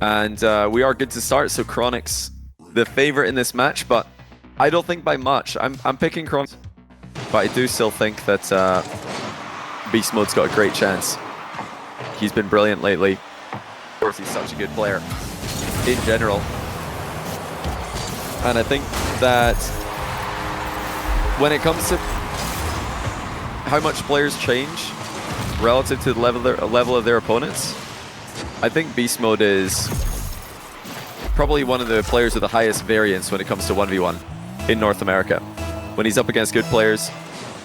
And we are good to start, so Chronic's the favorite in this match, but I don't think by much. I'm picking Chronic, but I do still think that BeastMode's got a great chance. He's been brilliant lately. Of course, he's such a good player in general. And I think that when it comes to how much players change relative to the level of their opponents, I think BeastMode is probably one of the players with the highest variance when it comes to 1v1 in North America. When he's up against good players,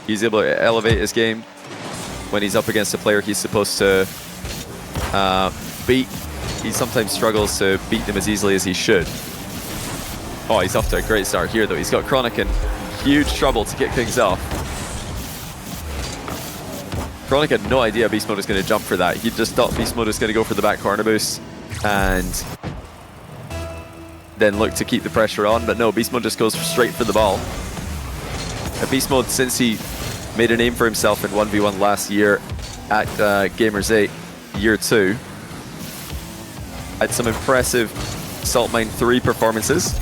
he's able to elevate his game. When he's up against a player he's supposed to beat, he sometimes struggles to beat them as easily as he should. Oh, he's off to a great start here though. He's got Chronic in huge trouble to kick things off. Chronic had no idea BeastMode was going to jump for that. He just thought BeastMode was going to go for the back corner boost and then look to keep the pressure on, but no, BeastMode just goes straight for the ball. And BeastMode, since he made a name for himself in 1v1 last year at Gamers 8, year 2, had some impressive Salt Mine 3 performances,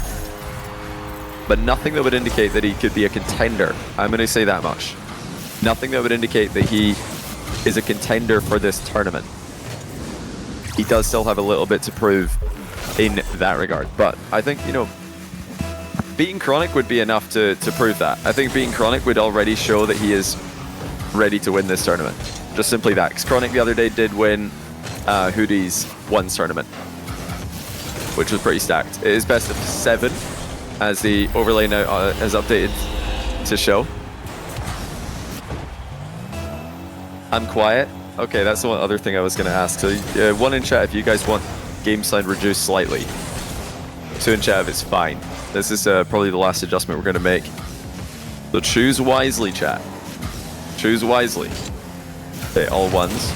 but nothing that would indicate that he could be a contender. I'm going to say that much. Nothing that would indicate that he is a contender for this tournament. He does still have a little bit to prove in that regard, but I think, you know, beating Chronic would be enough to prove that. I think beating Chronic would already show that he is ready to win this tournament. Just simply that, because Chronic the other day did win Hoodie's ones tournament, which was pretty stacked. It is best of 7, as the overlay now has updated to show. I'm quiet. Okay, that's the one other thing I was going to ask. So, one in chat if you guys want game sound reduced slightly. 2 in chat if it's fine. This is probably the last adjustment we're going to make. So choose wisely, chat. Choose wisely. Okay, all ones.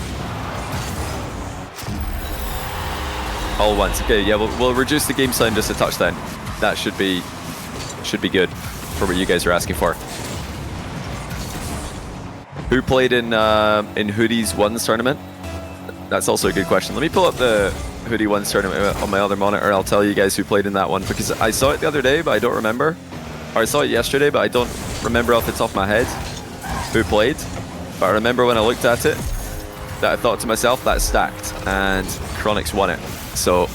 All ones. Okay, yeah, we'll reduce the game sound just a touch then. That should be good for what you guys are asking for. Who played in Hoodie's ones tournament? That's also a good question. Let me pull up the Hoodie ones tournament on my other monitor. I'll tell you guys who played in that one, because I saw it the other day, but I don't remember. Or I saw it yesterday, but I don't remember off the top of my head who played. But I remember when I looked at it, that I thought to myself, that's stacked, and Chronic's won it. So,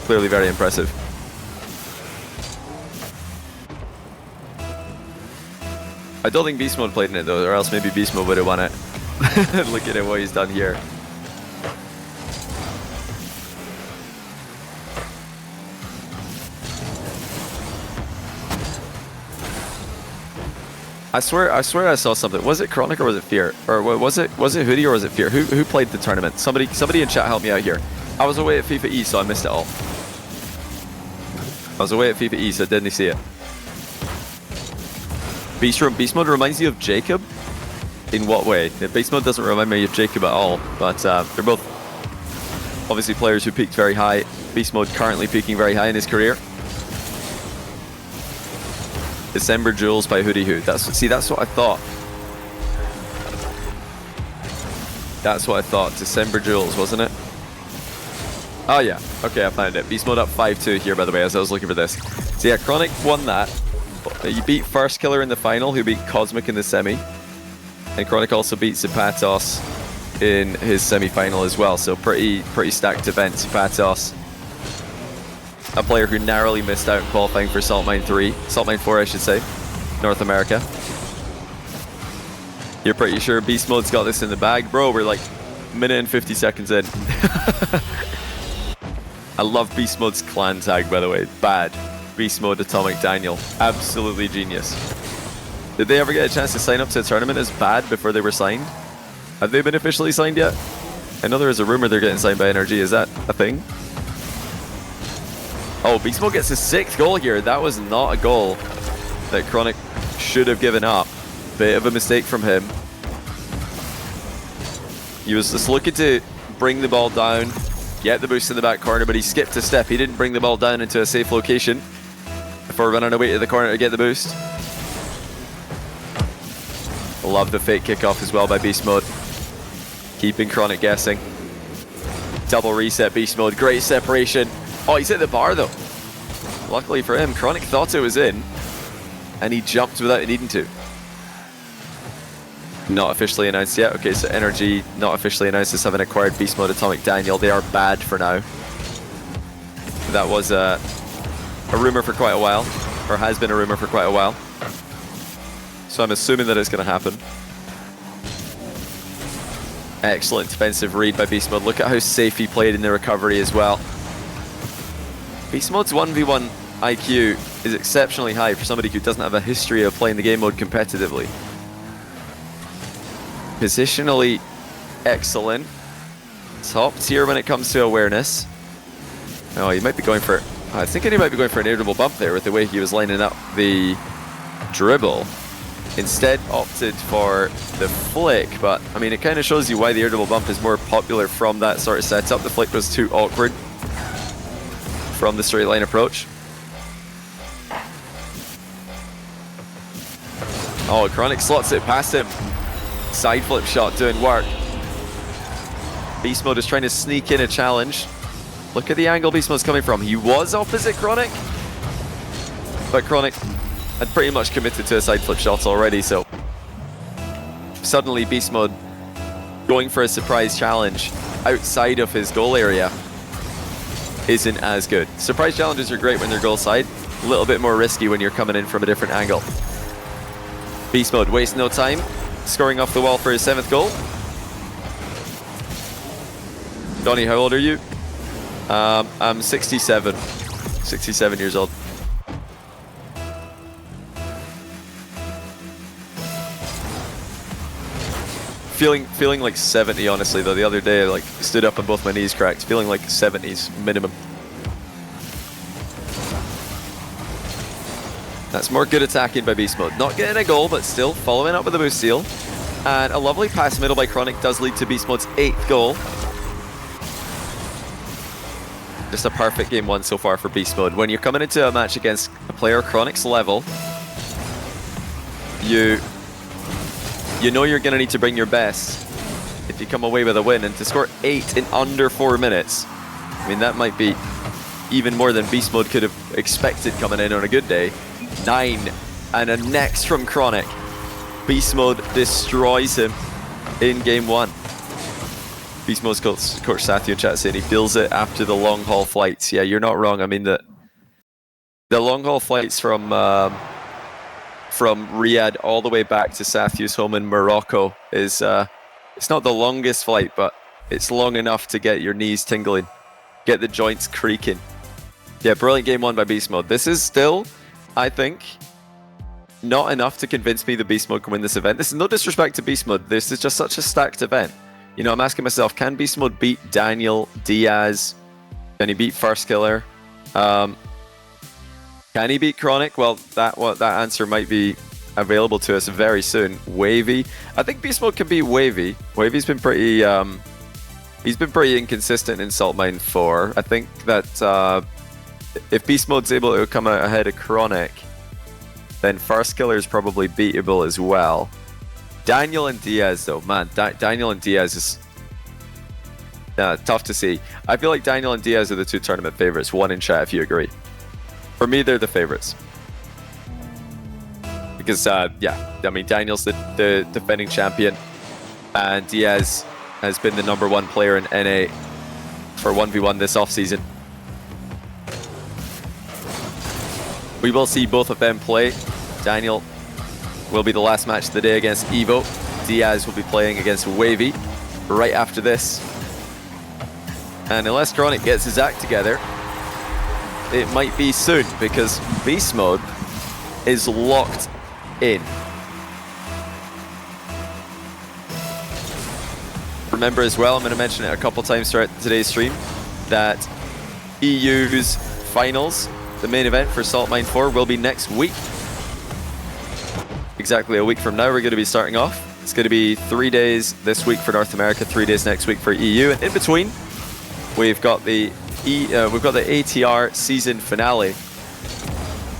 clearly very impressive. I don't think BeastMode played in it though, or else maybe BeastMode would have won it. Look at what he's done here. I swear I saw something. Was it Chronic or was it Fear? Or was it Hoodie or was it Fear? Who played the tournament? Somebody in chat help me out here. I was away at FIFA E, so I missed it all. I was away at FIFA E, so I didn't see it. BeastMode reminds you of Jacob? In what way? BeastMode doesn't remind me of Jacob at all, but they're both obviously players who peaked very high. BeastMode currently peaking very high in his career. December Jewels by Hoodie Hood. That's what I thought. That's what I thought. December Jewels, wasn't it? Oh yeah. Okay, I found it. BeastMode up 5-2 here, by the way, as I was looking for this. So yeah, Chronic won that. You beat Firstkiller in the final, who beat Cosmic in the semi. And Chronic also beat Zapatos in his semi-final as well. So pretty stacked event. Zapatos, a player who narrowly missed out in qualifying for Salt Mine 3. Salt Mine 4, I should say. North America. You're pretty sure BeastMode's got this in the bag? Bro, we're like a minute and 50 seconds in. I love BeastMode's clan tag, by the way. Bad. BeastMode Atomic Daniel. Absolutely genius. Did they ever get a chance to sign up to a tournament as Bad before they were signed? Have they been officially signed yet? I know there is a rumor they're getting signed by NRG. Is that a thing? Oh, BeastMode gets his 6th goal here. That was not a goal that Chronic should have given up. Bit of a mistake from him. He was just looking to bring the ball down, get the boost in the back corner, but he skipped a step. He didn't bring the ball down into a safe location before running away to the corner to get the boost. Love the fake kickoff as well by BeastMode. Keeping Chronic guessing. Double reset, beast mode, great separation. Oh, he's hit the bar though. Luckily for him, Chronic thought it was in, and he jumped without needing to. Not officially announced yet. Okay, so Energy not officially announced as having acquired beast mode Atomic Daniel. They are bad for now. That was a rumor for quite a while, or has been a rumor for quite a while. So I'm assuming that it's going to happen. Excellent defensive read by beast mode. Look at how safe he played in the recovery as well. Beast mode's 1v1 IQ is exceptionally high for somebody who doesn't have a history of playing the game mode competitively. Positionally excellent. Top tier when it comes to awareness. Oh, he might be going for... I was thinking he might be going for an irritable bump there with the way he was lining up the dribble. Instead opted for the flick, but I mean it kind of shows you why the irritable bump is more popular from that sort of setup. The flick was too awkward from the straight line approach. Oh, Chronic slots it past him. Side flip shot doing work. Beast mode is trying to sneak in a challenge. Look at the angle Beast mode's coming from. He was opposite Chronic, but Chronic had pretty much committed to a side flip shot already, so suddenly Beast mode going for a surprise challenge outside of his goal area isn't as good. Surprise challenges are great when they're goal side, a little bit more risky when you're coming in from a different angle. Beast mode wastes no time, scoring off the wall for his 7th goal. Donnie, how old are you? I'm 67. 67 years old. Feeling like 70, honestly, though. The other day, I like stood up and both my knees cracked. Feeling like 70s minimum. That's more good attacking by beast mode. Not getting a goal, but still following up with a boost steal. And a lovely pass middle by Chronic does lead to beast mode's 8th goal. Just a perfect game 1 so far for beast mode. When you're coming into a match against a player Chronic's level, you know you're going to need to bring your best if you come away with a win. And to score 8 in under 4 minutes, I mean, that might be even more than beast mode could have expected coming in on a good day. 9 and a next from Chronic. Beast mode destroys him in game 1. Beast mode's coach Sathu in chat saying he feels it after the long haul flights. Yeah, you're not wrong. I mean, the long haul flights from Riyadh all the way back to Sathu's home in Morocco is it's not the longest flight, but it's long enough to get your knees tingling, get the joints creaking. Yeah, brilliant game 1 by beast mode. This is still, I think, not enough to convince me that beast mode can win this event. This is no disrespect to beast mode. This is just such a stacked event. You know, I'm asking myself, can beast mode beat Daniel, Diaz? Can he beat Firstkiller? Can he beat Chronic? Well, that answer might be available to us very soon. Wahvey. I think beast mode can beat Wahvey. Wahvey's been pretty he's been pretty inconsistent in Salt Mine 4. I think that if beast mode's able to come out ahead of Chronic, then Firstkiller is probably beatable as well. Daniel and Diaz, though, man, Daniel and Diaz is tough to see. I feel like Daniel and Diaz are the 2 tournament favorites. 1 in chat if you agree. For me, they're the favorites. Because, yeah, I mean, Daniel's the defending champion, and Diaz has been the #1 player in NA for 1v1 this offseason. We will see both of them play. Daniel will be the last match of the day against Evoh. Diaz will be playing against Wahvey right after this. And unless Chronic gets his act together, it might be soon, because beast mode is locked in. Remember as well, I'm going to mention it a couple times throughout today's stream, that EU's finals, the main event for Salt Mine 4, will be next week. Exactly a week from now, we're going to be starting off. It's going to be 3 days this week for North America, 3 days next week for EU, and in between, we've got the ATR season finale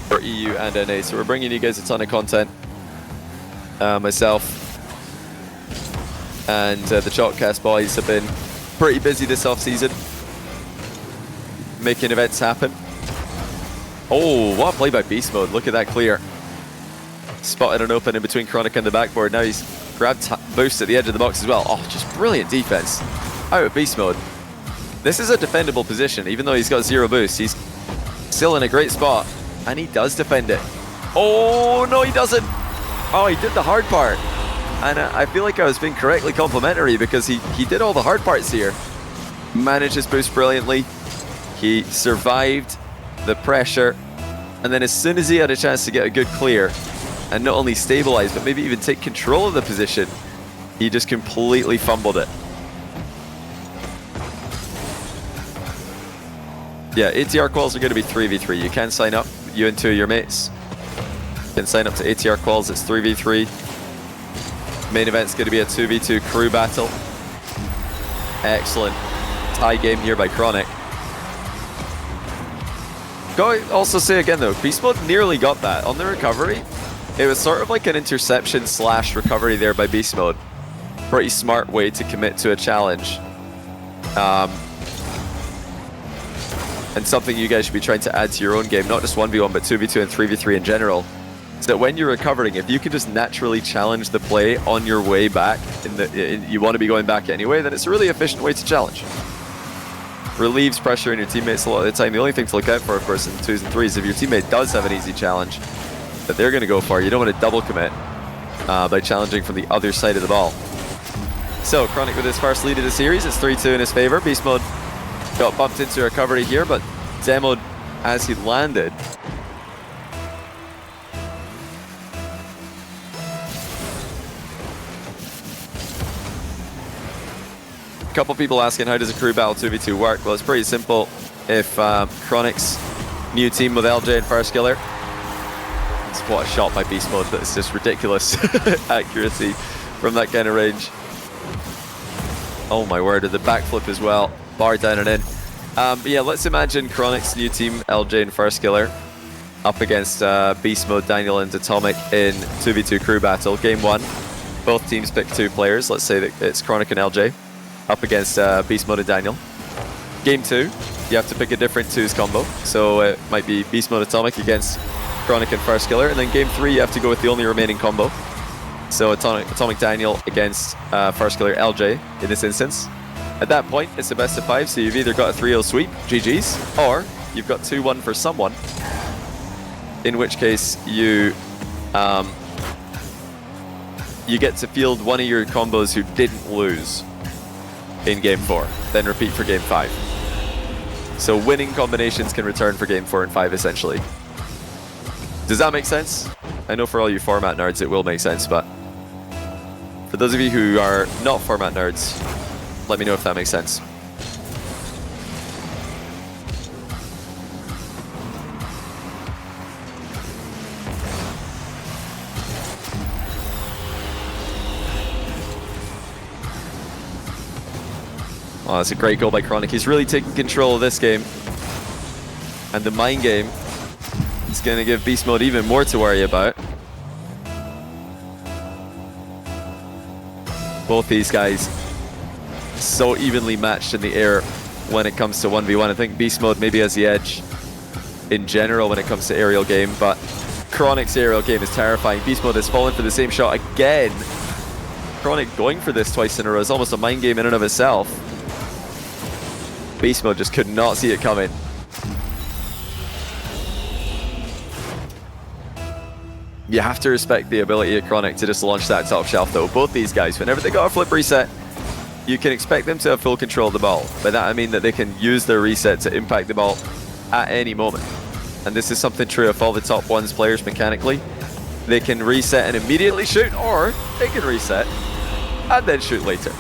for EU and NA. So we're bringing you guys a ton of content. Myself and the Chalkcast boys have been pretty busy this offseason, making events happen. Oh, what a play by BeastMode. Look at that clear. Spotted an open in between Chronic and the backboard. Now he's grabbed boost at the edge of the box as well. Oh, just brilliant defense out of BeastMode. This is a defendable position. Even though he's got 0 boost, he's still in a great spot. And he does defend it. Oh, no, he doesn't. Oh, he did the hard part. And I feel like I was being correctly complimentary because he did all the hard parts here. Managed his boost brilliantly. He survived the pressure. And then as soon as he had a chance to get a good clear and not only stabilize, but maybe even take control of the position, he just completely fumbled it. Yeah, ATR quals are going to be 3v3. You can sign up, you and 2 of your mates. You can sign up to ATR quals, it's 3v3. Main event's going to be a 2v2 crew battle. Excellent tie game here by Chronic. Gotta also say again though, BeastMode nearly got that. On the recovery, it was sort of like an interception / recovery there by BeastMode. Pretty smart way to commit to a challenge. And something you guys should be trying to add to your own game, not just 1v1, but 2v2 and 3v3 in general. Is that when you're recovering, if you can just naturally challenge the play on your way back, you want to be going back anyway, then it's a really efficient way to challenge. Relieves pressure on your teammates a lot of the time. The only thing to look out for, of course, in 2s and 3s, if your teammate does have an easy challenge that they're going to go for, you don't want to double commit by challenging from the other side of the ball. So, Chronic with his first lead of the series, it's 3-2 in his favor. BeastMode got bumped into recovery here, but demoed as he landed. A couple people asking, how does a crew battle 2v2 work? Well, it's pretty simple. If Chronic's new team with LJ and Firstkiller, it's what a shot by BeastMode, but it's just ridiculous accuracy from that kind of range. Oh my word, and the backflip as well. Bar down and in. But yeah, let's imagine Chronic's new team, LJ and Firstkiller, up against BeastMode, Daniel and Atomic in 2v2 crew battle. Game 1, both teams pick 2 players. Let's say that it's Chronic and LJ up against BeastMode and Daniel. Game 2, you have to pick a different 2s combo. So it might be BeastMode Atomic against Chronic and Firstkiller. And then Game 3, you have to go with the only remaining combo. So Atomic Daniel against Firstkiller LJ in this instance. At that point, it's a best of 5, so you've either got a 3-0 sweep, GG's, or you've got 2-1 for someone, in which case you get to field one of your combos who didn't lose in Game 4, then repeat for Game 5. So winning combinations can return for Game 4 and 5, essentially. Does that make sense? I know for all you format nerds it will make sense, but for those of you who are not format nerds, let me know if that makes sense. Oh, that's a great goal by Chronic. He's really taking control of this game. And the mind game is going to give BeastMode even more to worry about. Both these guys so evenly matched in the air when it comes to 1v1. I think BeastMode maybe has the edge in general when it comes to aerial game, but Chronic's aerial game is terrifying. BeastMode has fallen for the same shot again. Chronic going for this twice in a row is almost a mind game in and of itself. BeastMode just could not see it coming. You have to respect the ability of Chronic to just launch that top shelf though. Both these guys, whenever they got a flip reset, you can expect them to have full control of the ball. By that I mean that they can use their reset to impact the ball at any moment. And this is something true of all the top 1s players mechanically. They can reset and immediately shoot, or they can reset and then shoot later.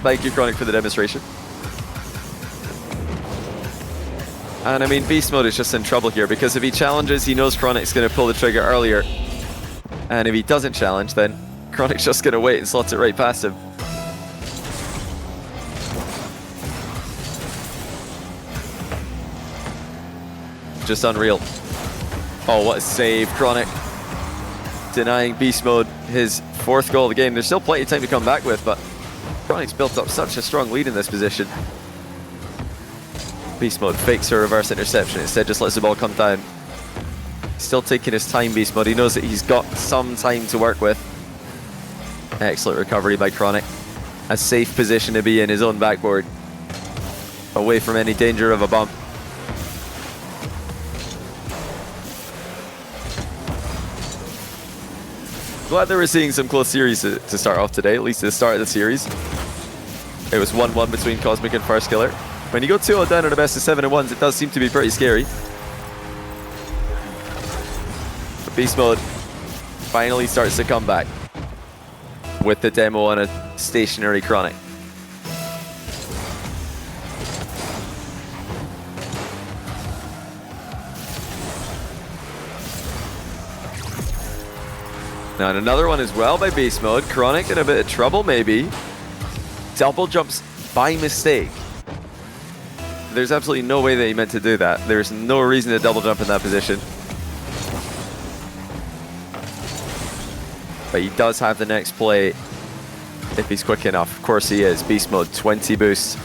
Thank you, Chronic, for the demonstration. And I mean, BeastMode is just in trouble here because if he challenges, he knows Chronic's going to pull the trigger earlier. And if he doesn't challenge, then Chronic's just going to wait and slot it right past him. Just unreal. Oh, what a save, Chronic. Denying BeastMode his 4th goal of the game. There's still plenty of time to come back with, but Chronic's built up such a strong lead in this position. BeastMode fakes a reverse interception, instead just lets the ball come down. Still taking his time, BeastMode. He knows that he's got some time to work with. Excellent recovery by Chronic. A safe position to be in, his own backboard. Away from any danger of a bump. Glad that we're seeing some close series to start off today, at least at the start of the series. It was 1-1 between Cosmic and Firstkiller. When you go 2-0 down on a best of 7 and 1s, it does seem to be pretty scary. But BeastMode finally starts to come back with the demo on a stationary Chronic. Now, and another one as well by BeastMode. Chronic in a bit of trouble, maybe. Double jumps by mistake. There's absolutely no way that he meant to do that. There's no reason to double jump in that position. But he does have the next play if he's quick enough. Of course he is. BeastMode, 20 boost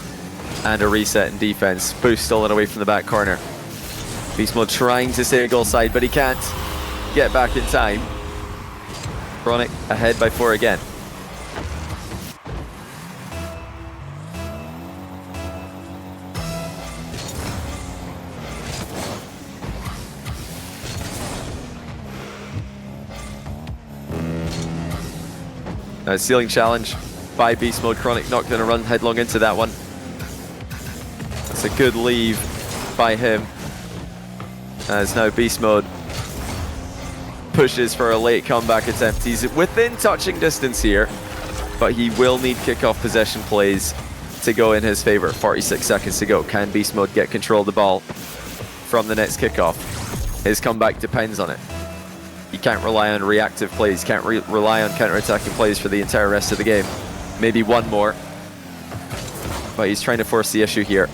and a reset in defense. Boost stolen away from the back corner. BeastMode trying to stay goal side, but he can't get back in time. Chronic ahead by 4 again. Ceiling challenge by BeastMode. Chronic not going to run headlong into that one. That's a good leave by him. As now BeastMode pushes for a late comeback attempt. He's within touching distance here, but he will need kickoff possession plays to go in his favor. 46 seconds to go. Can BeastMode get control of the ball from the next kickoff? His comeback depends on it. He can't rely on reactive plays, can't rely on counter-attacking plays for the entire rest of the game. Maybe one more, but he's trying to force the issue here.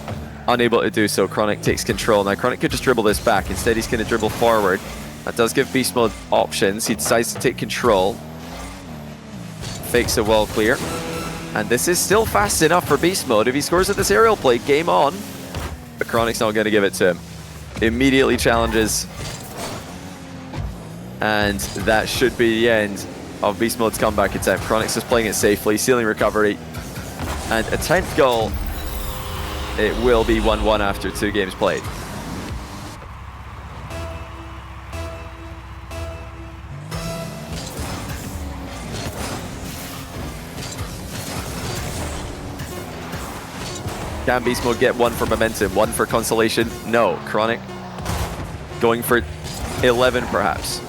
Unable to do so, Chronic takes control. Now Chronic could just dribble this back. Instead he's going to dribble forward. That does give BeastMode options. He decides to take control. Fakes a wall clear. And this is still fast enough for BeastMode. If he scores at this aerial play, game on. But Chronic's not going to give it to him. Immediately challenges. And that should be the end of BeastMode's comeback attempt. Chronic's just playing it safely, sealing recovery. And a 10th goal. It will be 1-1 after 2 games played. Can BeastMode get 1 for momentum, 1 for consolation? No. Chronic going for 11 perhaps.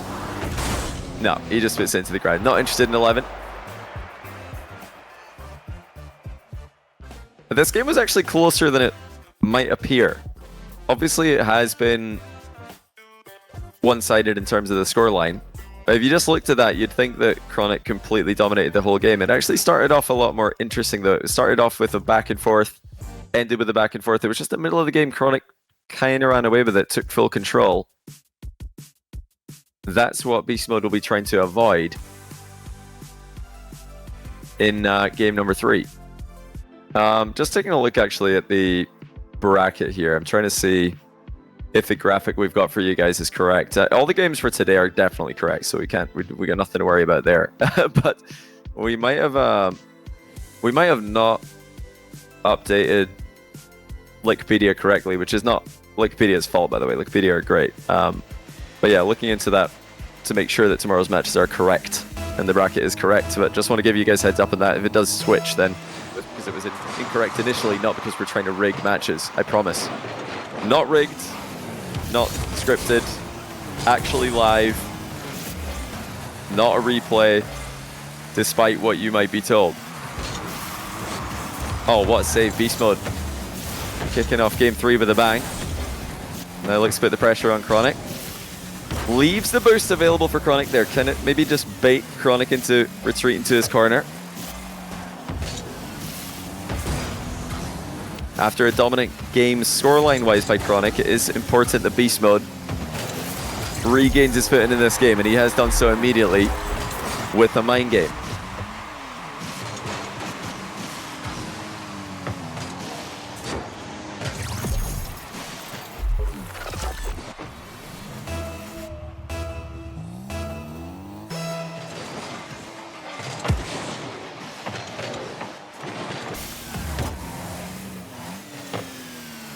No, he just fits into the ground. Not interested in 11. But this game was actually closer than it might appear. Obviously, it has been one-sided in terms of the scoreline. But if you just looked at that, you'd think that Chronic completely dominated the whole game. It actually started off a lot more interesting, though. It started off with a back and forth, ended with a back and forth. It was just the middle of the game. Chronic kind of ran away with it, took full control. That's what BeastMode will be trying to avoid in game number 3. Just taking a look actually at the bracket here. I'm trying to see if the graphic we've got for you guys is correct. All the games for today are definitely correct, so we got nothing to worry about there. But we might have not updated Wikipedia correctly, which is not Wikipedia's fault, by the way. Wikipedia are great. But yeah, looking into that to make sure that tomorrow's matches are correct and the bracket is correct. But just want to give you guys heads up on that. If it does switch, then because it was incorrect initially, not because we're trying to rig matches. I promise. Not rigged, not scripted, actually live, not a replay, despite what you might be told. Oh, what a save. BeastMode kicking off game 3 with a bang. Now looks to put the pressure on Chronic. Leaves the boost available for Chronic there. Can it maybe just bait Chronic into retreating to his corner? After a dominant game scoreline-wise by Chronic, it is important that BeastMode regains his footing in this game, and he has done so immediately with a mind game.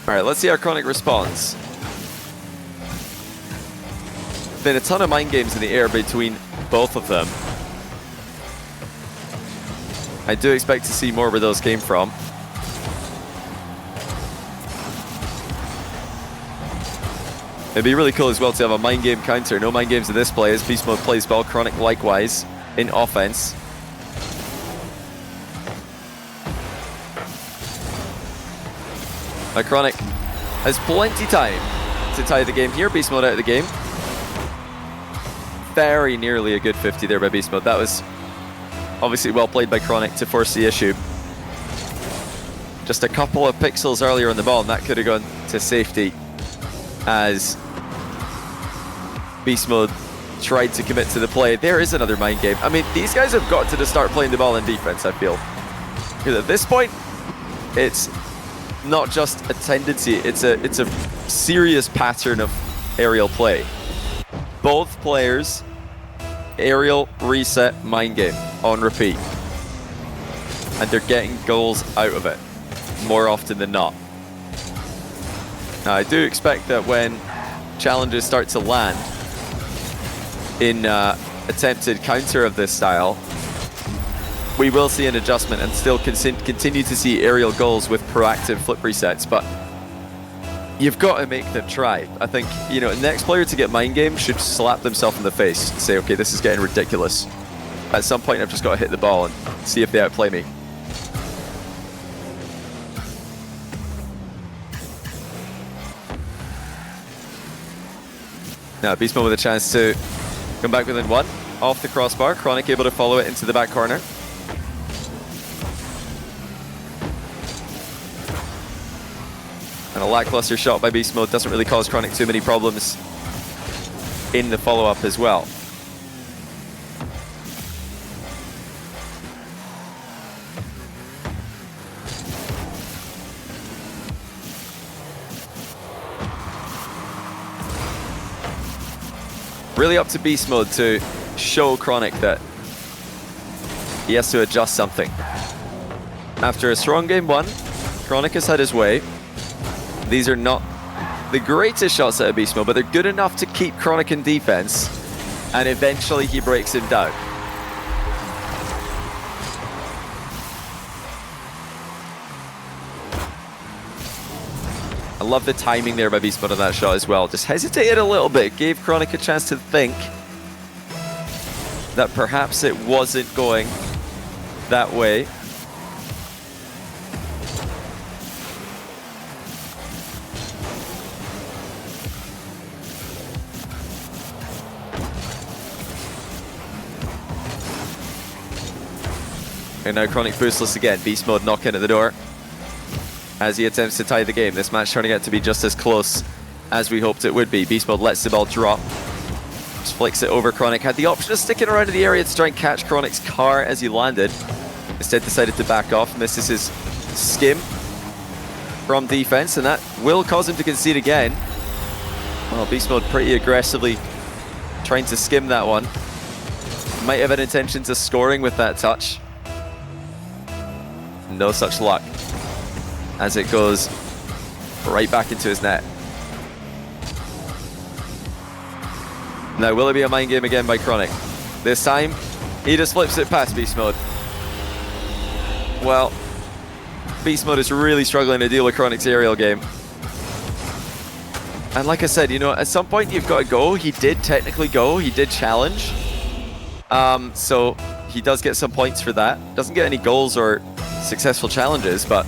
Alright, let's see how Chronic responds. Been a ton of mind games in the air between both of them. I do expect to see more where those came from. It'd be really cool as well to have a mind game counter. No mind games in this play as BeastMode plays well. Chronic likewise in offense. Now Chronic has plenty time to tie the game here. BeastMode out of the game. Very nearly a good 50 there by BeastMode. That was obviously well played by Chronic to force the issue. Just a couple of pixels earlier on the ball and that could have gone to safety as BeastMode tried to commit to the play. There is another mind game. I mean, these guys have got to just start playing the ball in defense, I feel. Because at this point, it's not just a tendency, it's a serious pattern of aerial play. Both players, aerial, reset, mind game on repeat. And they're getting goals out of it more often than not. Now, I do expect that when challenges start to land in attempted counter of this style, we will see an adjustment and still continue to see aerial goals with proactive flip resets, but you've got to make them try. I think, you know, the next player to get mind game should slap themselves in the face and say, okay, this is getting ridiculous. At some point, I've just got to hit the ball and see if they outplay me. Now, BeastMode with a chance to come back within one. Off the crossbar, Chronic able to follow it into the back corner. And a lackluster shot by BeastMode doesn't really cause Chronic too many problems in the follow-up as well. Really up to BeastMode to show Chronic that he has to adjust something. After a strong game one, Chronic has had his way. These are not the greatest shots out of BeastMode, but they're good enough to keep Chronic in defense, and eventually he breaks him down. I love the timing there by BeastMode on that shot as well. Just hesitated a little bit, gave Chronic a chance to think that perhaps it wasn't going that way. And now Chronic boostless again. BeastMode knocking at the door as he attempts to tie the game. This match turning out to be just as close as we hoped it would be. BeastMode lets the ball drop. Just flicks it over Chronic. Had the option of sticking around in the area to try and catch Chronic's car as he landed. Instead decided to back off. Misses his skim from defense, and that will cause him to concede again. Well, BeastMode pretty aggressively trying to skim that one. Might have an intention to scoring with that touch. No such luck as it goes right back into his net. Now, will it be a mind game again by Chronic? This time, he just flips it past BeastMode. Well, BeastMode is really struggling to deal with Chronic's aerial game. And like I said, you know, at some point you've got to go. He did technically go. He did challenge. So he does get some points for that. Doesn't get any goals or successful challenges, but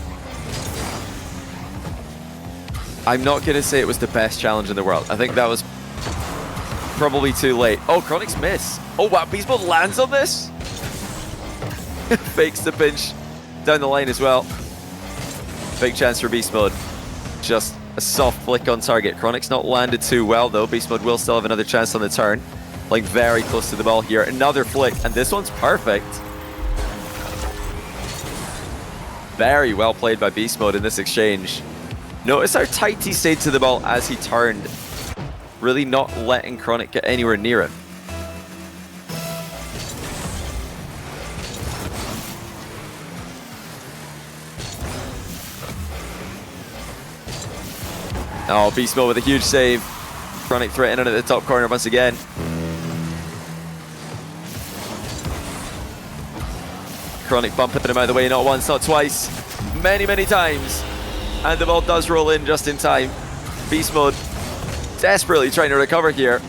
I'm not going to say it was the best challenge in the world. I think that was probably too late. Oh, Chronic's miss. Oh, wow. BeastMode lands on this. Fakes the pinch down the line as well. Big chance for BeastMode. Just a soft flick on target. Chronic's not landed too well, though. BeastMode will still have another chance on the turn. Playing very close to the ball here. Another flick, and this one's perfect. Very well played by BeastMode in this exchange. Notice how tight he stayed to the ball as he turned. Really not letting Chronic get anywhere near him. Oh, BeastMode with a huge save. Chronic threatening at the top corner once again. Chronic bumping him out of the way, not once, not twice. Many, many times. And the ball does roll in just in time. BeastMode desperately trying to recover here.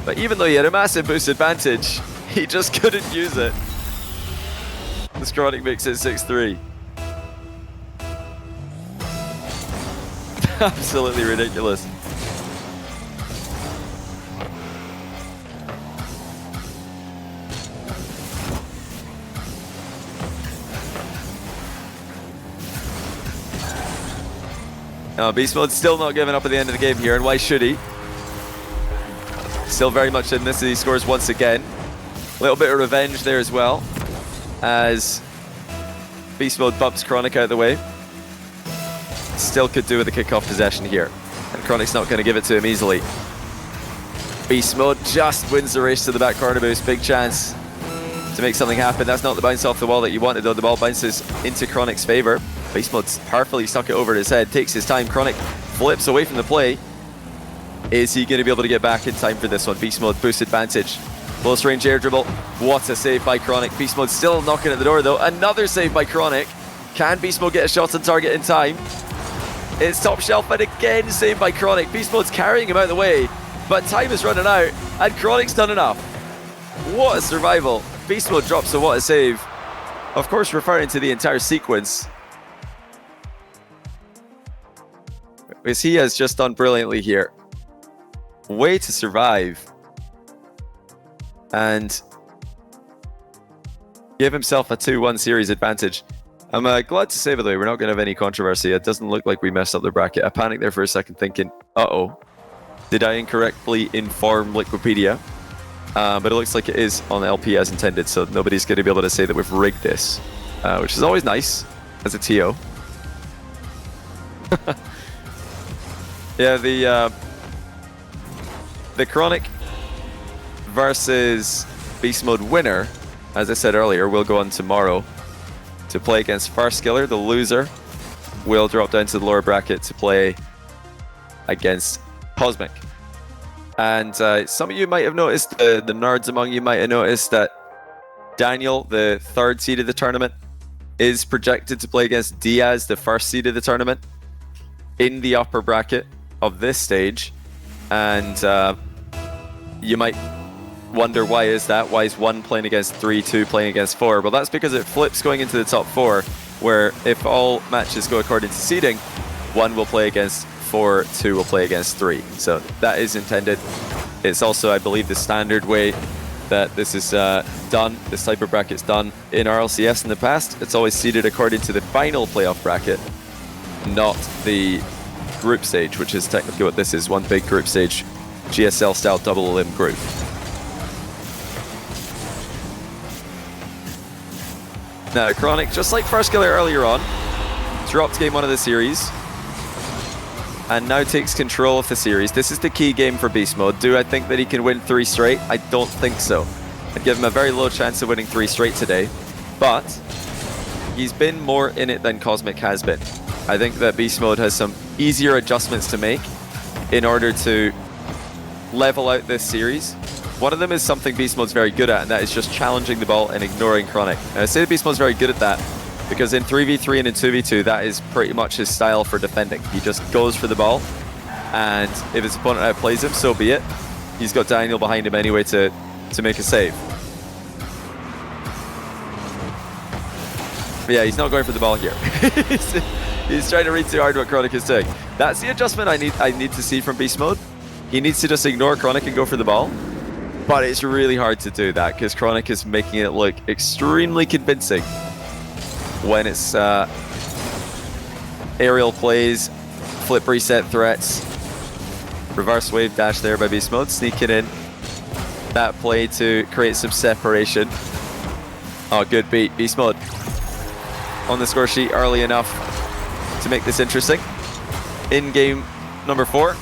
But even though he had a massive boost advantage, he just couldn't use it. This Chronic makes it 6-3. Absolutely ridiculous. BeastMode's still not giving up at the end of the game here, and why should he? Still very much in this as he scores once again. A little bit of revenge there as well, as BeastMode bumps Chronic out of the way. Still could do with a kickoff possession here, and Chronic's not going to give it to him easily. BeastMode just wins the race to the back corner boost. Big chance to make something happen. That's not the bounce off the wall that you wanted, though. The ball bounces into Chronic's favor. BeastMode's powerfully stuck it over his head, takes his time. Chronic flips away from the play. Is he going to be able to get back in time for this one? BeastMode boost advantage. Close range air dribble. What a save by Chronic. BeastMode still knocking at the door though. Another save by Chronic. Can BeastMode get a shot on target in time? It's top shelf and again saved by Chronic. BeastMode's carrying him out of the way, but time is running out and Chronic's done enough. What a survival. BeastMode drops a what a save. Of course referring to the entire sequence, because he has just done brilliantly here. Way to survive and give himself a 2-1 series advantage. I'm glad to say, by the way, we're not going to have any controversy. It doesn't look like we messed up the bracket. I panicked there for a second thinking, uh-oh, did I incorrectly inform Liquipedia? But it looks like it is on LP as intended, so nobody's going to be able to say that we've rigged this, which is always nice as a TO. Yeah, the Chronic versus BeastMode winner, as I said earlier, will go on tomorrow to play against Firstkiller. The loser will drop down to the lower bracket to play against Cosmic. And some of you might have noticed, the nerds among you might have noticed that Daniel, the 3rd seed of the tournament, is projected to play against Diaz, the 1st seed of the tournament, in the upper bracket of this stage. And you might wonder, why is that? Why is 1 playing against 3, 2 playing against 4? Well, that's because it flips going into the top 4, where if all matches go according to seeding, 1 will play against 4, 2 will play against 3. So that is intended. It's also, I believe, the standard way that this is done. This type of bracket's done in RLCS in the past. It's always seeded according to the final playoff bracket, not the group stage, which is technically what this is. One big group stage, GSL style double elim group. Now Chronic, just like Firstkiller earlier on, dropped game 1 of the series and now takes control of the series. This is the key game for BeastMode. Do I think that he can win 3 straight? I don't think so. I'd give him a very low chance of winning 3 straight today, but he's been more in it than Cosmic has been. I think that BeastMode has some easier adjustments to make in order to level out this series. One of them is something BeastMode's very good at, and that is just challenging the ball and ignoring Chronic. And I say that BeastMode's very good at that because in 3v3 and in 2v2, that is pretty much his style for defending. He just goes for the ball, and if his opponent outplays him, so be it. He's got Daniel behind him anyway to make a save. But yeah, he's not going for the ball here. He's trying to read too hard what Chronic is doing. That's the adjustment I need to see from BeastMode. He needs to just ignore Chronic and go for the ball. But it's really hard to do that because Chronic is making it look extremely convincing when it's aerial plays, flip reset threats, reverse wave dash there by BeastMode, sneaking in that play to create some separation. Oh, good beat. BeastMode on the score sheet early enough to make this interesting. In game number 4.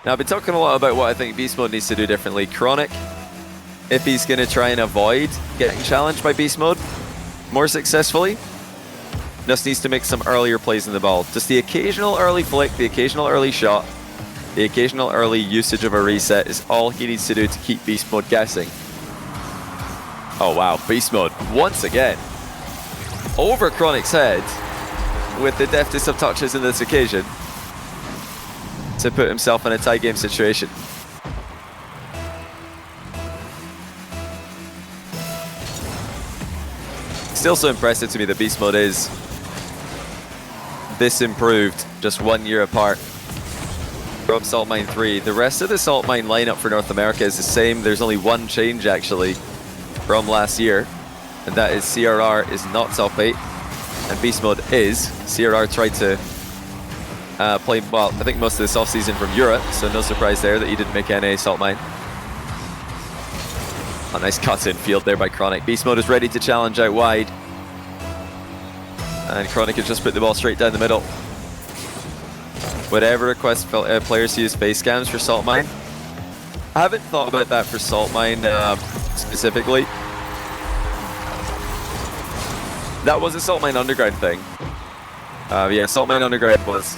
Now, I've been talking a lot about what I think BeastMode needs to do differently. Chronic, if he's going to try and avoid getting challenged by BeastMode more successfully, just needs to make some earlier plays in the ball. Just the occasional early flick, the occasional early shot, the occasional early usage of a reset is all he needs to do to keep Beast Mode guessing. Oh wow, Beast Mode once again over Chronic's head with the deftest of touches in this occasion to put himself in a tie game situation. Still so impressive to me that Beast Mode is this improved just 1 year apart from Salt Mine 3. The rest of the Salt Mine lineup for North America is the same. There's only one change actually from last year, and that is CRR is not top 8 and Beast Mode is. CRR tried to play, well, I think most of this offseason from Europe, so no surprise there that he didn't make NA Salt Mine. A nice cut in field there by Chronic. Beast Mode is ready to challenge out wide, and Chronic has just put the ball straight down the middle. Whatever request players to use face cams for Salt Mine. I haven't thought about that for Salt Mine specifically. That was a Salt Mine Underground thing. Yeah, Salt Mine Underground was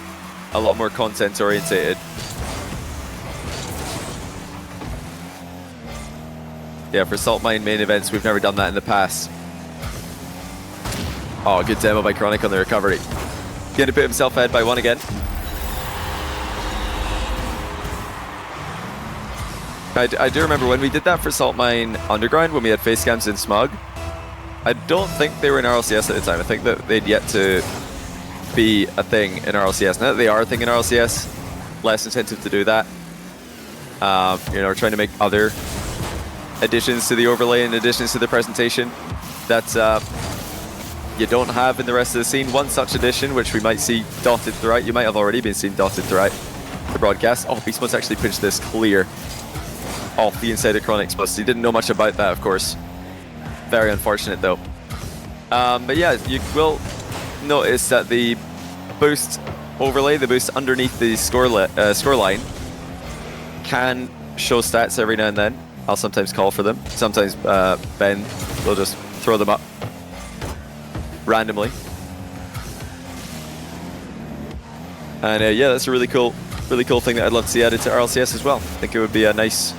a lot more content orientated. Yeah, for Salt Mine main events, we've never done that in the past. Oh, good demo by Chronic on the recovery. Going to put himself ahead by 1 again. I do remember when we did that for Salt Mine Underground, when we had face cams in Smug. I don't think they were in RLCS at the time. I think that they'd yet to be a thing in RLCS. Now that they are a thing in RLCS, less incentive to do that. You know, we're trying to make other additions to the overlay and additions to the presentation that you don't have in the rest of the scene. One such addition, which we might see dotted throughout, you might have already been seen dotted throughout the broadcast. Oh, Beast Mode's actually pinched this clear off the inside of Chronic's bust. He didn't know much about that, of course. Very unfortunate, though. But yeah, you will notice that the boost overlay, the boost underneath the scoreline, can show stats every now and then. I'll sometimes call for them. Sometimes Ben will just throw them up randomly. And yeah, that's a really cool thing that I'd love to see added to RLCS as well. I think it would be a nice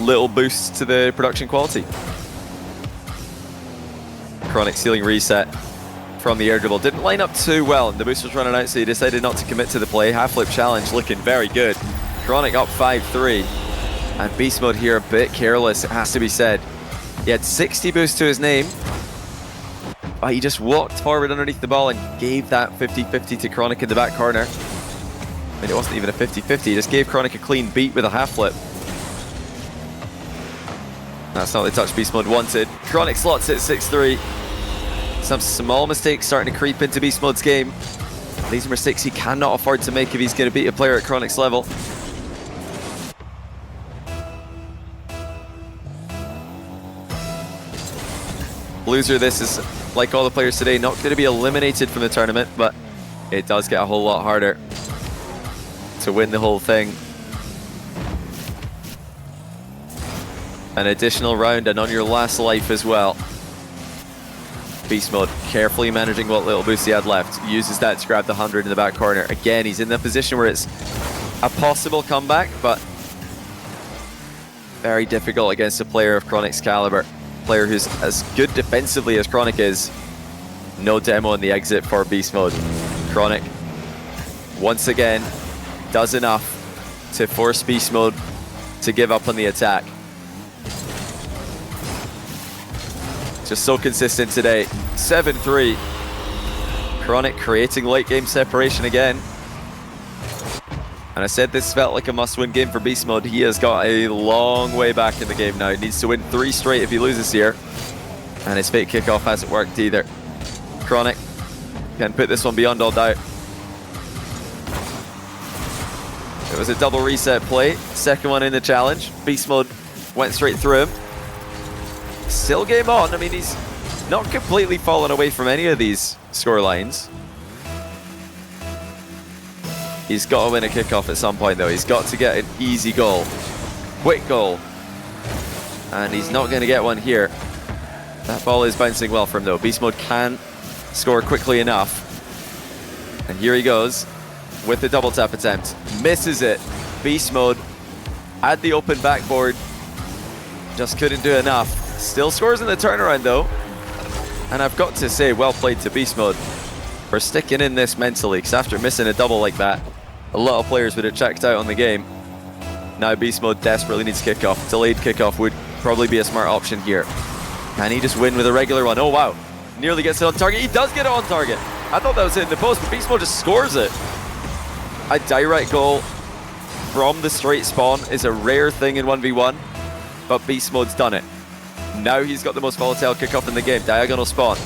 little boost to the production quality. Chronic ceiling reset from the air dribble. Didn't line up too well, and the boost was running out, so he decided not to commit to the play. Half flip challenge looking very good. Chronic up 5-3. And Beast Mode here a bit careless, it has to be said. He had 60 boost to his name, but he just walked forward underneath the ball and gave that 50-50 to Chronic in the back corner. I mean, it wasn't even a 50-50, he just gave Chronic a clean beat with a half flip. That's not the touch Beast Mode wanted. Chronic slots it 6-3. Some small mistakes starting to creep into Beast Mode's game. These are mistakes he cannot afford to make if he's going to beat a player at Chronic's level. Loser, this is, like all the players today, not going to be eliminated from the tournament, but it does get a whole lot harder to win the whole thing. An additional round and on your last life as well. Beast Mode carefully managing what little boost he had left. Uses that to grab the 100 in the back corner. Again, he's in the position where it's a possible comeback, but very difficult against a player of Chronic's caliber. Player who's as good defensively as Chronic is. No demo in the exit for Beast Mode. Chronic, once again, does enough to force Beast Mode to give up on the attack. Just so consistent today. 7-3. Chronic creating late game separation again. And I said this felt like a must-win game for Beast Mode. He has got a long way back in the game now. He needs to win 3 straight if he loses here. And his fake kickoff hasn't worked either. Chronic can put this one beyond all doubt. It was a double reset play. Second one in the challenge. Beast Mode went straight through him. Still game on. I mean, he's not completely fallen away from any of these score lines. He's got to win a kickoff at some point, though. He's got to get an easy goal. Quick goal. And he's not going to get one here. That ball is bouncing well for him, though. Beast Mode can score quickly enough. And here he goes with the double tap attempt. Misses it. BeastMode had the open backboard. Just couldn't do enough. Still scores in the turnaround though. And I've got to say, well played to BeastMode for sticking in this mentally, because after missing a double like that, a lot of players would have checked out on the game. Now BeastMode desperately needs kickoff. Delayed kickoff would probably be a smart option here. Can he just win with a regular one? Oh wow, nearly gets it on target. He does get it on target. I thought that was hitting the post, but BeastMode just scores it. A direct goal from the straight spawn is a rare thing in 1v1, but BeastMode's done it. Now he's got the most volatile kickoff in the game. Diagonal spawn.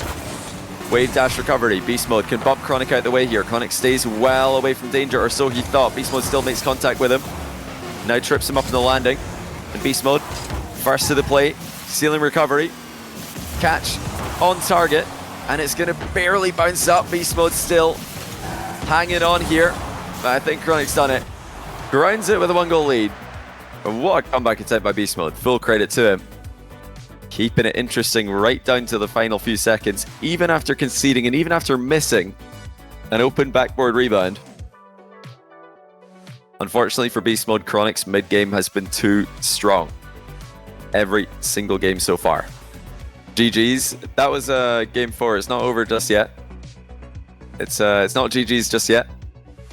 Wave dash recovery. BeastMode can bump Chronic out the way here. Chronic stays well away from danger, or so he thought. BeastMode still makes contact with him. Now trips him up in the landing. And BeastMode, first to the plate. Ceiling recovery. Catch on target. And it's going to barely bounce up. BeastMode still hanging on here. But I think Chronic's done it. Grounds it with a 1-goal lead. And what a comeback attempt by BeastMode. Full credit to him. Keeping it interesting right down to the final few seconds, even after conceding and even after missing an open backboard rebound. Unfortunately for BeastMode, Chronic's mid-game has been too strong. Every single game so far. GG's. That was game 4. It's not over just yet. It's not GG's just yet.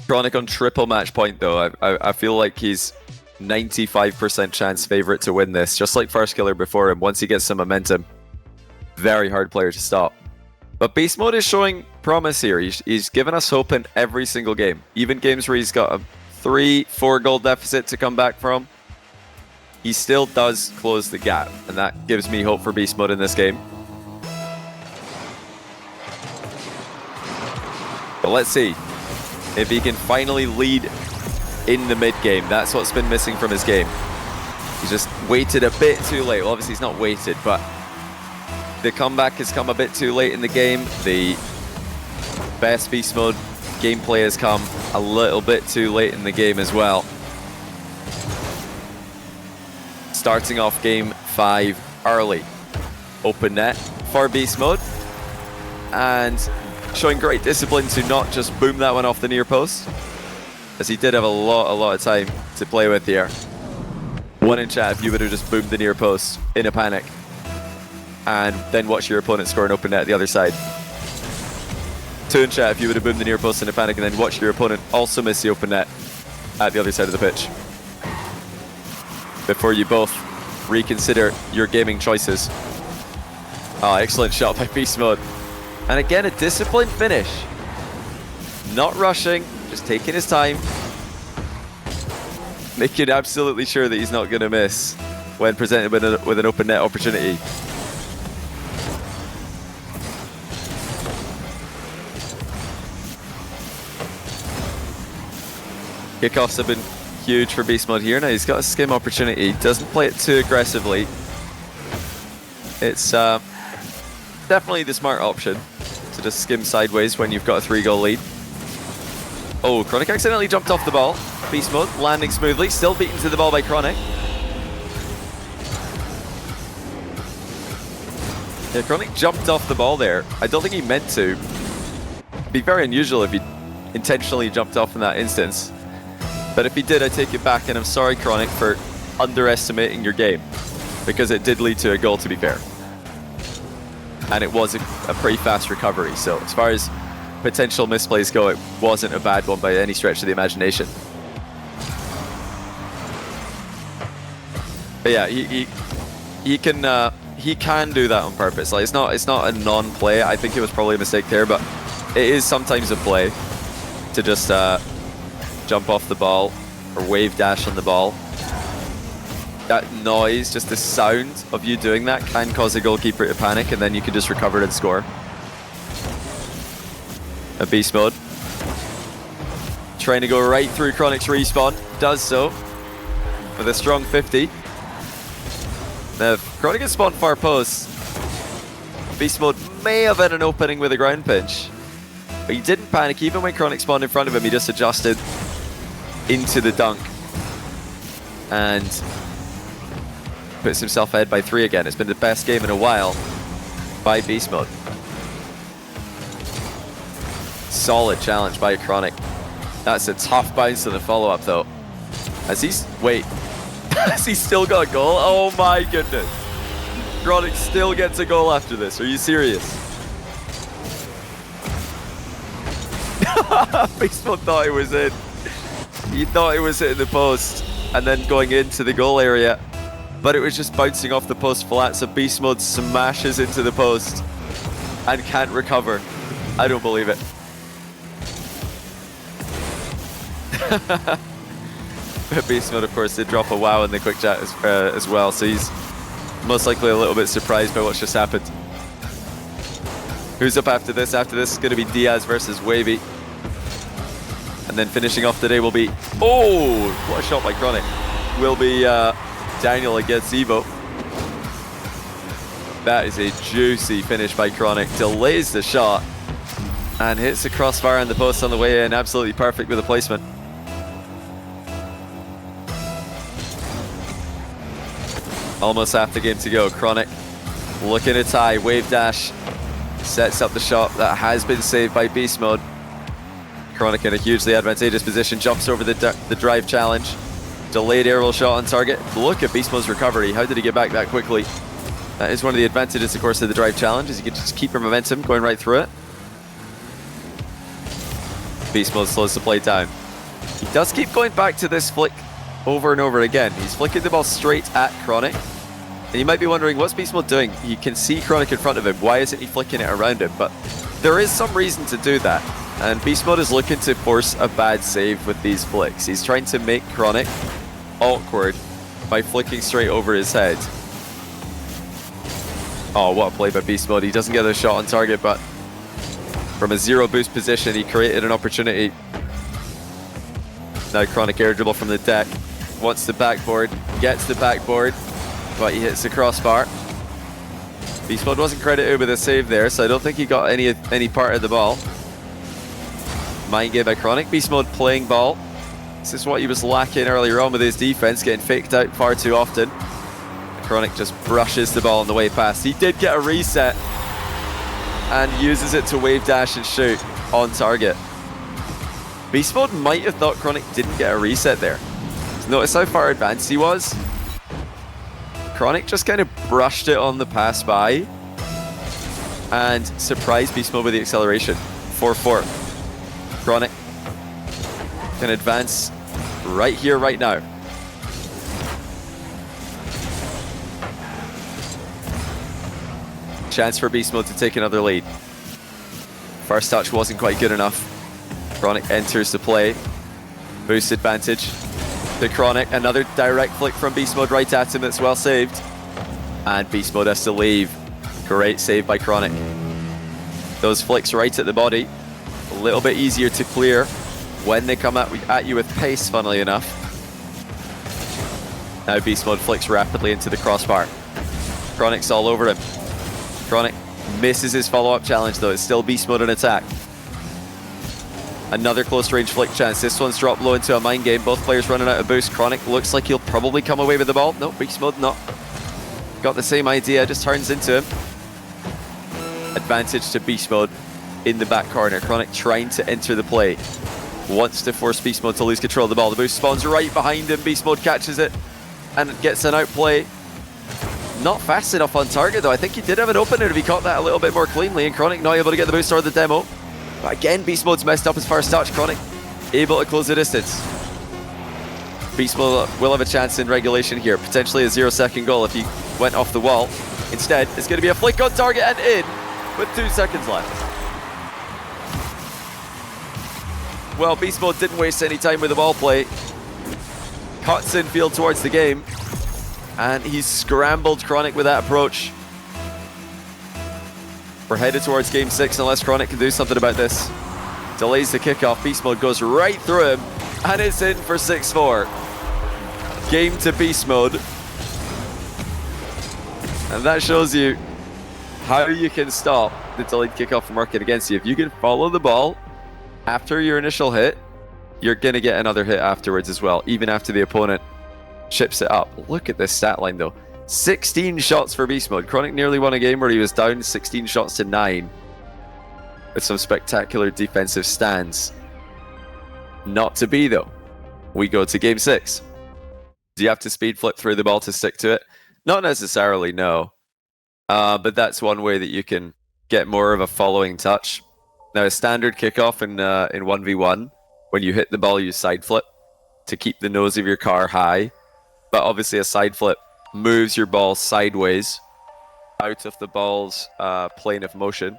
Chronic on triple match point though. I feel like he's 95% chance favorite to win this, just like Firstkiller before him. Once he gets some momentum, very hard player to stop. But BeastMode is showing promise here. He's given us hope in every single game. Even games where he's got a 3-4 goal deficit to come back from, he still does close the gap, and that gives me hope for BeastMode in this game. But let's see if he can finally lead in the mid-game. That's what's been missing from his game. He's just waited a bit too late. Well, obviously he's not waited, but the comeback has come a bit too late in the game. The best BeastMode gameplay has come a little bit too late in the game as well. Starting off game 5 early. Open net for BeastMode. And showing great discipline to not just boom that one off the near post, as he did have a lot of time to play with here. One in chat if you would have just boomed the near post in a panic and then watch your opponent score an open net at the other side. 2 in chat if you would have boomed the near post in a panic and then watch your opponent also miss the open net at the other side of the pitch. Before you both reconsider your gaming choices. Oh, excellent shot by BeastMode. And again, a disciplined finish. Not rushing, just taking his time. Making absolutely sure that he's not going to miss when presented with an open net opportunity. Kickoffs have been huge for BeastMode here. Now he's got a skim opportunity. Doesn't play it too aggressively. It's definitely the smart option to just skim sideways when you've got a 3-goal lead. Oh, Chronic accidentally jumped off the ball. BeastMode landing smoothly, still beaten to the ball by Chronic. Yeah, Chronic jumped off the ball there. I don't think he meant to. It'd be very unusual if he intentionally jumped off in that instance. But if he did, I take it back, and I'm sorry, Chronic, for underestimating your game, because it did lead to a goal, to be fair. And it was a pretty fast recovery, so as far as potential misplays go, it wasn't a bad one by any stretch of the imagination. But yeah, he can do that on purpose. Like, it's not a non-play. I think it was probably a mistake there, but it is sometimes a play to just jump off the ball or wave dash on the ball. That noise, just the sound of you doing that, can cause a goalkeeper to panic, and then you can just recover it and score. A BeastMode trying to go right through Chronic's respawn, does so with a strong 50. Now, if Chronic has spawned far post, BeastMode may have had an opening with a ground pinch, but he didn't panic. Even when Chronic spawned in front of him, he just adjusted into the dunk and puts himself ahead by 3 again. It's been the best game in a while by BeastMode. solid challenge by Chronic. That's a tough bounce to the follow-up though. Wait, has he still got a goal? Oh my goodness. Chronic still gets a goal after this. Are you serious? BeastMode thought it was in. He thought it was hitting the post and then going into the goal area, but it was just bouncing off the post flat, so BeastMode smashes into the post and can't recover. I don't believe it. BeastMode, of course, did drop a wow in the quick chat as well, so he's most likely a little bit surprised by what's just happened. Who's up after this? After this is going to be Diaz versus Wahvey. And then finishing off the day will be... Oh! What a shot by Chronic. Will be Daniel against Evoh. That is a juicy finish by Chronic. Delays the shot and hits the crossbar and the post on the way in. Absolutely perfect with the placement. Almost half the game to go. Chronic looking to tie. Wave dash sets up the shot that has been saved by BeastMode. Chronic in a hugely advantageous position. Jumps over the drive challenge. Delayed aerial shot on target. Look at BeastMode's recovery. How did he get back that quickly? That is one of the advantages, of course, of the drive challenge, is you can just keep your momentum going right through it. BeastMode slows the play down. He does keep going back to this flick over and over again. He's flicking the ball straight at Chronic. And you might be wondering, what's BeastMode doing? You can see Chronic in front of him. Why isn't he flicking it around him? But there is some reason to do that. And BeastMode is looking to force a bad save with these flicks. He's trying to make Chronic awkward by flicking straight over his head. Oh, what a play by BeastMode. He doesn't get a shot on target, but from a zero boost position, he created an opportunity. Now Chronic air dribble from the deck. Wants the backboard, gets the backboard, but he hits the crossbar. BeastMode wasn't credited with a save there, so I don't think he got any part of the ball. Mind game by Chronic. BeastMode playing ball. This is what he was lacking earlier on with his defense, getting faked out far too often. Chronic just brushes the ball on the way past. He did get a reset and uses it to wave dash and shoot on target. BeastMode might have thought Chronic didn't get a reset there. Notice how far advanced he was. Chronic just kind of brushed it on the pass by and surprised BeastMode with the acceleration. 4-4. Chronic can advance right here, right now. Chance for BeastMode to take another lead. First touch wasn't quite good enough. Chronic enters the play. Boost advantage to Chronic. Another direct flick from BeastMode right at him that's well saved. And BeastMode has to leave. Great save by Chronic. Those flicks right at the body. A little bit easier to clear when they come at you with pace, funnily enough. Now BeastMode flicks rapidly into the crossbar. Chronic's all over him. Chronic misses his follow-up challenge though. It's still BeastMode in attack. Another close range flick chance. This one's dropped low into a mind game. Both players running out of boost. Chronic looks like he'll probably come away with the ball. No, BeastMode not. Got the same idea, just turns into him. Advantage to BeastMode in the back corner. Chronic trying to enter the play. Wants to force BeastMode to lose control of the ball. The boost spawns right behind him. BeastMode catches it and gets an outplay. Not fast enough on target though. I think he did have an opener if he caught that a little bit more cleanly, and Chronic not able to get the boost or the demo. But again, BeastMode's messed up his first touch. Chronic able to close the distance. BeastMode will have a chance in regulation here. Potentially a 0-second goal if he went off the wall. Instead, it's going to be a flick on target and in with 2 seconds left. Well, BeastMode didn't waste any time with the ball play. Cuts infield towards the game. And he's scrambled Chronic with that approach. We're headed towards game 6 unless Chronic can do something about this. Delays the kickoff. BeastMode goes right through him. And it's in for 6-4. Game to BeastMode. And that shows you how you can stop the delayed kickoff from working against you. If you can follow the ball after your initial hit, you're going to get another hit afterwards as well, even after the opponent chips it up. Look at this stat line though. 16 shots for BeastMode. Chronic nearly won a game where he was down 16 shots to 9. with some spectacular defensive stands. Not to be, though. We go to game 6. Do you have to speed flip through the ball to stick to it? Not necessarily, no. But that's one way that you can get more of a following touch. Now, a standard kickoff in 1v1, when you hit the ball, you side flip to keep the nose of your car high. But obviously a side flip moves your ball sideways out of the ball's plane of motion.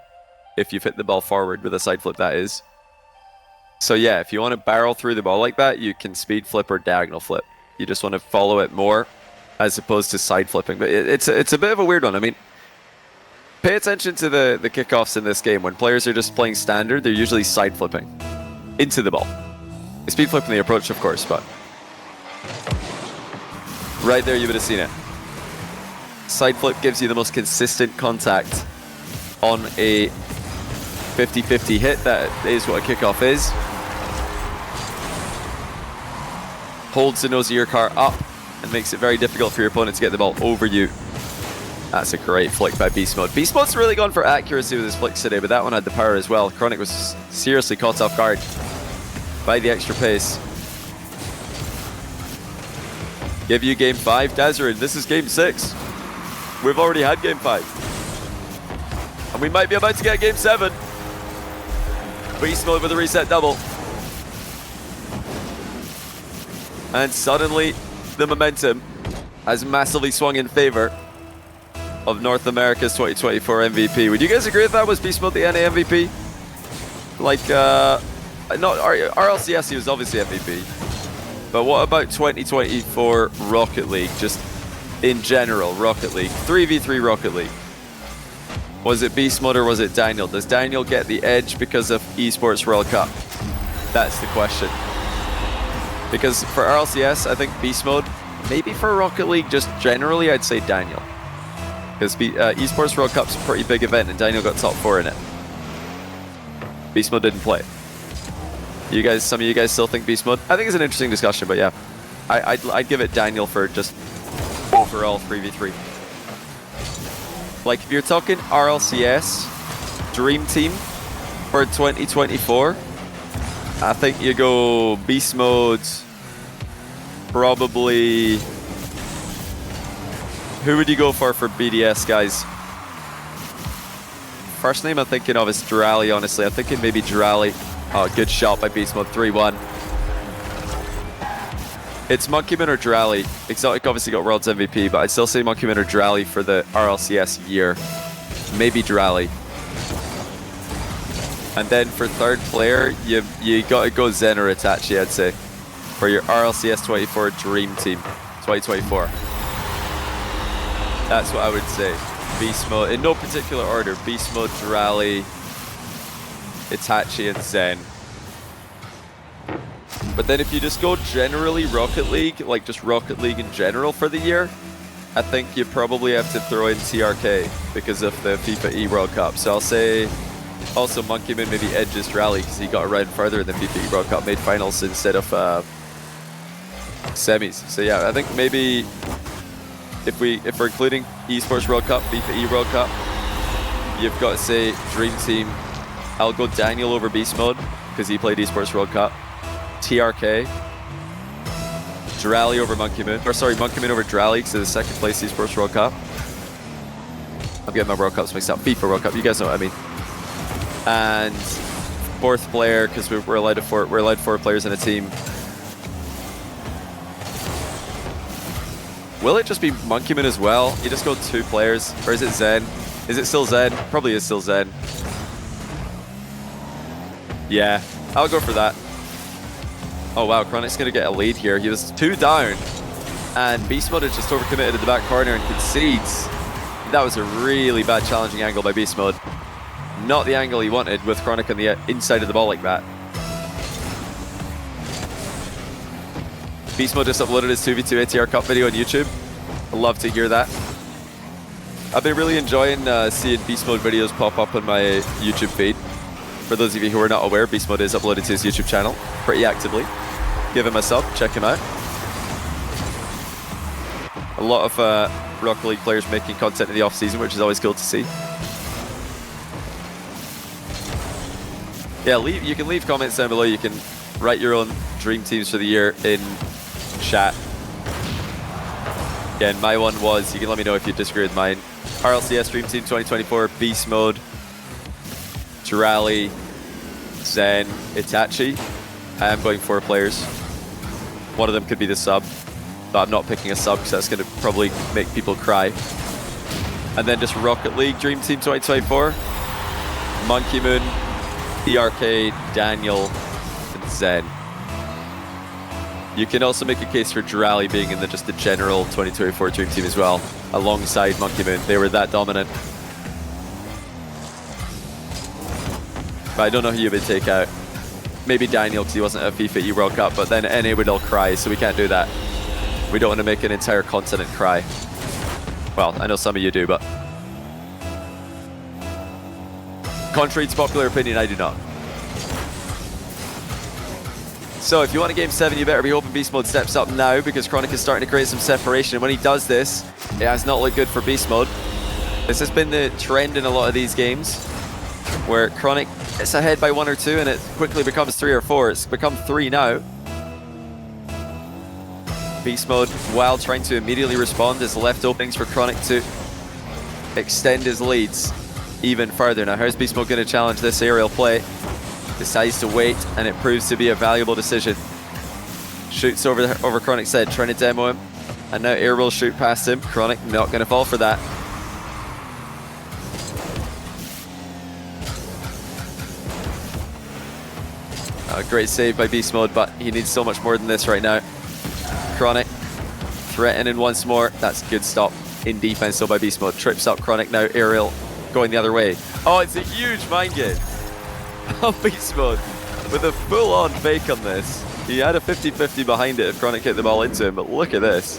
If you've hit the ball forward with a side flip, that is. So yeah, if you want to barrel through the ball like that, you can speed flip or diagonal flip. You just want to follow it more as opposed to side flipping. But it's a bit of a weird one. I mean, pay attention to the kickoffs in this game. When players are just playing standard, they're usually side flipping into the ball. Speed flipping the approach, of course, but right there you would have seen it. Side flip gives you the most consistent contact on a 50-50 hit. That is what a kickoff is. Holds the nose of your car up and makes it very difficult for your opponent to get the ball over you. That's a great flick by BeastMode. BeastMode's really gone for accuracy with his flicks today, but that one had the power as well. Chronic was seriously caught off guard by the extra pace. Give you game 5, Dazarin. This is game 6. We've already had game 5. And we might be about to get game 7. BeastMode with a reset double. And suddenly, the momentum has massively swung in favor of North America's 2024 MVP. Would you guys agree that was BeastMode the NA MVP? Like, not RLCS, he was obviously MVP. But what about 2024 Rocket League? Just in general, Rocket League. 3v3 Rocket League. Was it BeastMode or was it Daniel? Does Daniel get the edge because of Esports World Cup? That's the question. Because for RLCS, I think BeastMode. Maybe for Rocket League, just generally, I'd say Daniel. Because Esports World Cup's a pretty big event and Daniel got top 4 in it. BeastMode didn't play. You guys, some of you guys still think BeastMode? I think it's an interesting discussion, but yeah. I'd give it Daniel for just overall 3v3. Like, if you're talking RLCS Dream Team for 2024, I think you go BeastMode, probably... Who would you go for BDS, guys? First name I'm thinking of is Durali, honestly. I'm thinking maybe Durali. Oh, good shot by BeastMode, 3-1. It's Monkeyman or Durali. Exotic obviously got World's MVP, but I'd still say Monkeyman or Durali for the RLCS year. Maybe Durali. And then for third player, you got to go Zen or Itachi, I'd say, for your RLCS 24 Dream Team 2024. That's what I would say. BeastMode, in no particular order, BeastMode, Durali, Itachi, and Zen. But then if you just go generally Rocket League, like just Rocket League in general for the year, I think you probably have to throw in TRK because of the FIFA E World Cup. So I'll say also Monkeyman maybe edges Durali because he got a round further than FIFA E World Cup, made finals instead of semis. So yeah, I think maybe if we're including Esports World Cup, FIFA E World Cup, you've got to say Dream Team. I'll go Daniel over BeastMode because he played Esports World Cup. TRK. Durali over Monkeyman. Or sorry, Monkeyman over Durali because of the second place Esports World Cup. I'm getting my World Cups mixed up. FIFA World Cup, you guys know what I mean. And fourth player, because we're allowed 4 players in a team. Will it just be Monkeyman as well? You just go 2 players, or is it Zen? Is it still Zen? Probably is still Zen. Yeah, I'll go for that. Oh wow, Chronic's gonna get a lead here. He was 2 down, and BeastMode has just overcommitted in the back corner and concedes. That was a really bad challenging angle by BeastMode. Not the angle he wanted with Chronic on the inside of the ball like that. BeastMode just uploaded his 2v2 ATR Cup video on YouTube. I'd love to hear that. I've been really enjoying seeing BeastMode videos pop up on my YouTube feed. For those of you who are not aware, BeastMode is uploaded to his YouTube channel pretty actively. Give him a sub, check him out. A lot of Rocket League players making content in the off-season, which is always cool to see. Yeah, you can leave comments down below. You can write your own dream teams for the year in chat. Again, my one was, you can let me know if you disagree with mine. RLCS Dream Team 2024, BeastMode, Jirali, Zen, Itachi. I am going 4 players. One of them could be the sub, but I'm not picking a sub because that's going to probably make people cry. And then just Rocket League Dream Team 2024, Monkey Moon, ERK, Daniel, and Zen. You can also make a case for Jirali being in just the general 2024 Dream Team as well, alongside Monkey Moon. They were that dominant. But I don't know who you would take out. Maybe Daniel, because he wasn't at FIFA E World Cup, but then NA would all cry, so we can't do that. We don't want to make an entire continent cry. Well, I know some of you do, but contrary to popular opinion, I do not. So if you want a Game 7, you better be hoping BeastMode steps up now, because Chronic is starting to create some separation. And when he does this, it has not looked good for BeastMode. This has been the trend in a lot of these games, where Chronic is ahead by 1 or 2, and it quickly becomes 3 or 4. It's become 3 now. BeastMode, while trying to immediately respond, has left openings for Chronic to extend his leads even further. Now, how's BeastMode going to challenge this aerial play? Decides to wait, and it proves to be a valuable decision. Shoots over Chronic's head, trying to demo him, and now air will shoot past him. Chronic not going to fall for that. Great save by BeastMode, but he needs so much more than this right now. Chronic threatening once more. That's a good stop in defense though by BeastMode. Trips up Chronic now, aerial going the other way. Oh, it's a huge mind game. Oh, BeastMode with a full-on fake on this. He had a 50-50 behind it if Chronic hit the ball into him, but look at this.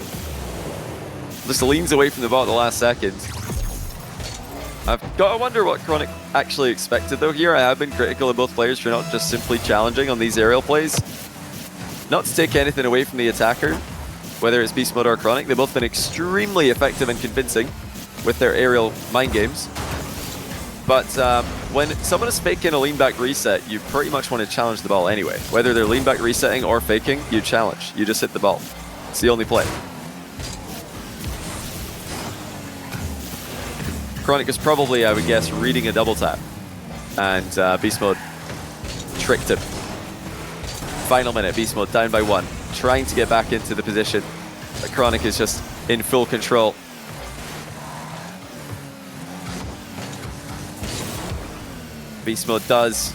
Just leans away from the ball at the last second. I've got to wonder what Chronic actually expected though here. I have been critical of both players for not just simply challenging on these aerial plays. Not to take anything away from the attacker, whether it's BeastMode or Chronic. They've both been extremely effective and convincing with their aerial mind games. But when someone is faking a lean back reset, you pretty much want to challenge the ball anyway. Whether they're lean back resetting or faking, you challenge. You just hit the ball. It's the only play. Chronic is probably, I would guess, reading a double tap. And BeastMode tricked him. Final minute, BeastMode down by 1. Trying to get back into the position. But Chronic is just in full control. BeastMode does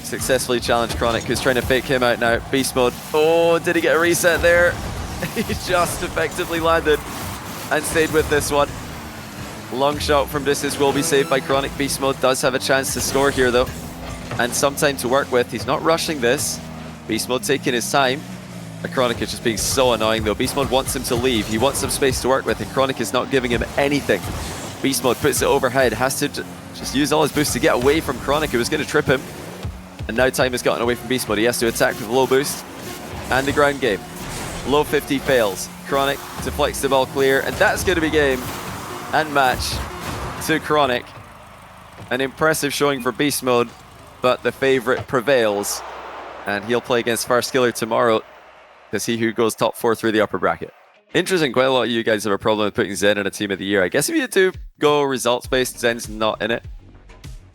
successfully challenge Chronic, who's trying to fake him out now. BeastMode, oh, did he get a reset there? He just effectively landed and stayed with this one. Long shot from distance will be saved by Chronic. BeastMode does have a chance to score here though, and some time to work with. He's not rushing this. BeastMode taking his time. Chronic is just being so annoying though. BeastMode wants him to leave. He wants some space to work with, and Chronic is not giving him anything. BeastMode puts it overhead, has to just use all his boost to get away from Chronic, who was going to trip him. And now time has gotten away from BeastMode. He has to attack with low boost and the ground game. Low 50 fails. Chronic deflects the ball clear, and that's going to be game and match to Chronic. An impressive showing for BeastMode, but the favorite prevails. And he'll play against Firstkiller tomorrow, because he who goes top 4 through the upper bracket. Interesting, quite a lot of you guys have a problem with putting Zen in a team of the year. I guess if you do go results-based, Zen's not in it.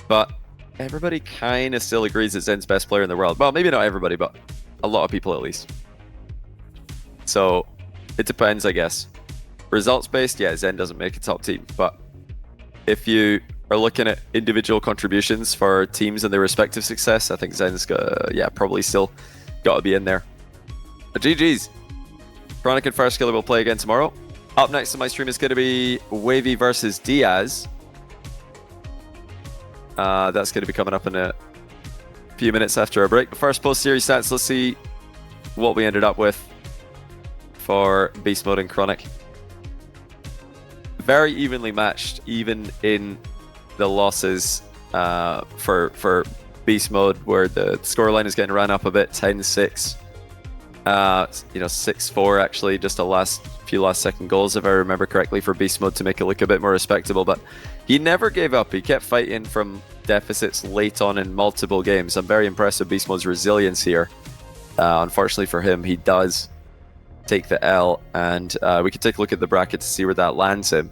But everybody kind of still agrees that Zen's best player in the world. Well, maybe not everybody, but a lot of people at least. So it depends, I guess. Results-based, yeah, Zen doesn't make a top team. But if you are looking at individual contributions for teams and their respective success, I think Zen's probably still got to be in there. But GG's. Chronic and Firstkiller will play again tomorrow. Up next on my stream is going to be Wahvey versus Diaz. That's going to be coming up in a few minutes after our break. But first, post-series stats. Let's see what we ended up with for BeastMode and Chronic. Very evenly matched, even in the losses for BeastMode, where the scoreline is getting ran up a bit, 10-6. You know, 6-4 actually, just a few last second goals, if I remember correctly, for BeastMode to make it look a bit more respectable. But he never gave up. He kept fighting from deficits late on in multiple games. I'm very impressed with BeastMode's resilience here. Unfortunately for him, he does take the L, and we can take a look at the bracket to see where that lands him.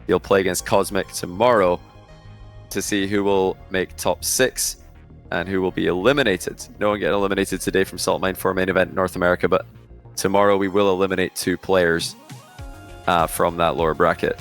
He'll play against Cosmic tomorrow to see who will make top 6 and who will be eliminated. No one getting eliminated today from Salt Mine for main event North America, but tomorrow we will eliminate 2 players from that lower bracket.